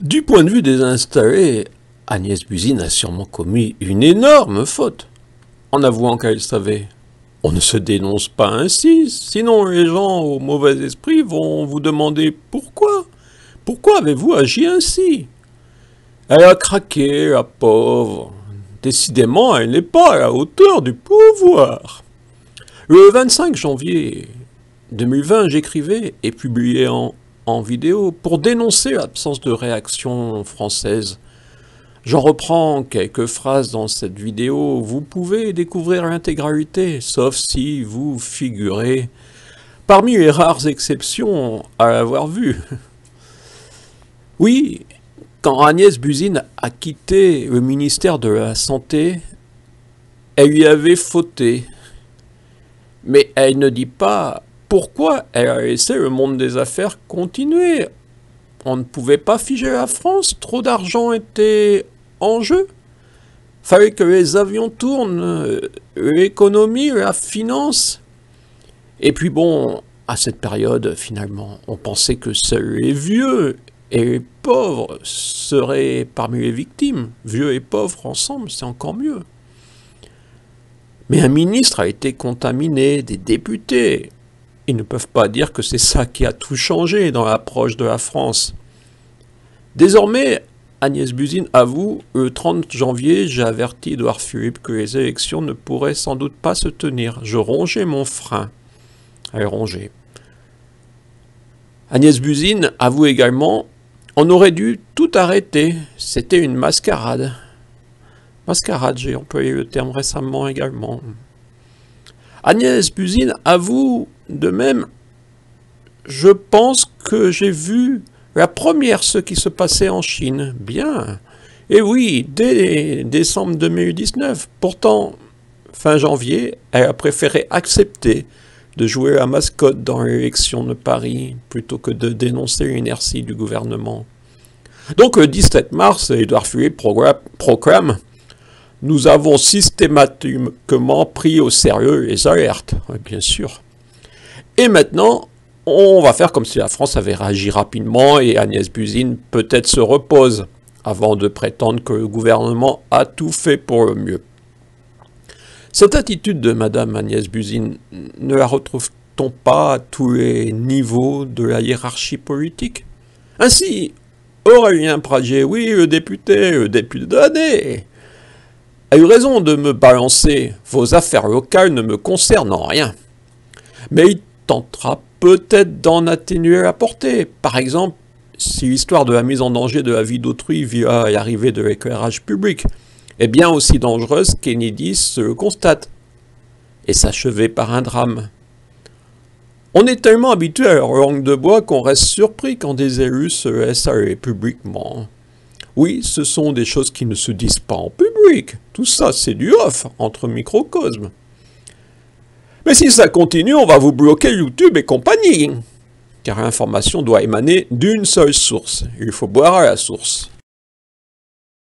Du point de vue des installés, Agnès Buzyn a sûrement commis une énorme faute en avouant qu'elle savait. On ne se dénonce pas ainsi, sinon les gens au mauvais esprit vont vous demander pourquoi. Pourquoi avez-vous agi ainsi? Elle a craqué, la pauvre. Décidément, elle n'est pas à la hauteur du pouvoir. Le 25 janvier 2020, j'écrivais et publiais en vidéo pour dénoncer l'absence de réaction française. J'en reprends quelques phrases dans cette vidéo. Vous pouvez découvrir l'intégralité, sauf si vous figurez parmi les rares exceptions à l'avoir vu. Oui, quand Agnès Buzyn a quitté le ministère de la Santé, elle lui avait fauté. Mais elle ne dit pas pourquoi elle a laissé le monde des affaires continuer. On ne pouvait pas figer la France, trop d'argent était en jeu. Fallait que les avions tournent, l'économie, la finance. Et puis bon, à cette période, finalement, on pensait que seuls les vieux et les pauvres seraient parmi les victimes. Vieux et pauvres ensemble, c'est encore mieux. Mais un ministre a été contaminé, des députés. Ils ne peuvent pas dire que c'est ça qui a tout changé dans l'approche de la France. Désormais, Agnès Buzyn avoue, le 30 janvier, j'ai averti Édouard Philippe que les élections ne pourraient sans doute pas se tenir. Je rongeais mon frein. Elle rongeait. Agnès Buzyn avoue également, on aurait dû tout arrêter. C'était une mascarade. Mascarade, j'ai employé le terme récemment également. Agnès Buzyn avoue de même, je pense que j'ai vu la première ce qui se passait en Chine. Bien. Et oui, dès décembre 2019. Pourtant, fin janvier, elle a préféré accepter de jouer la mascotte dans l'élection de Paris plutôt que de dénoncer l'inertie du gouvernement. Donc le 17 mars, Édouard Philippe proclame « Nous avons systématiquement pris au sérieux les alertes. » Bien sûr. Et maintenant, on va faire comme si la France avait réagi rapidement et Agnès Buzyn peut-être se repose avant de prétendre que le gouvernement a tout fait pour le mieux. Cette attitude de Madame Agnès Buzyn, ne la retrouve-t-on pas à tous les niveaux de la hiérarchie politique? Ainsi, Aurélien Pradier, oui, le député de l'année, a eu raison de me balancer « Vos affaires locales ne me concernent en rien ». Mais il tentera peut-être d'en atténuer la portée. Par exemple, si l'histoire de la mise en danger de la vie d'autrui via l'arrivée de l'éclairage public est bien aussi dangereuse qu'Enidis se le constate, et s'achever par un drame. On est tellement habitué à leur langue de bois qu'on reste surpris quand des élus se laissent aller publiquement. Oui, ce sont des choses qui ne se disent pas en public. Tout ça, c'est du off, entre microcosmes. Mais si ça continue, on va vous bloquer YouTube et compagnie. Car l'information doit émaner d'une seule source. Il faut boire à la source.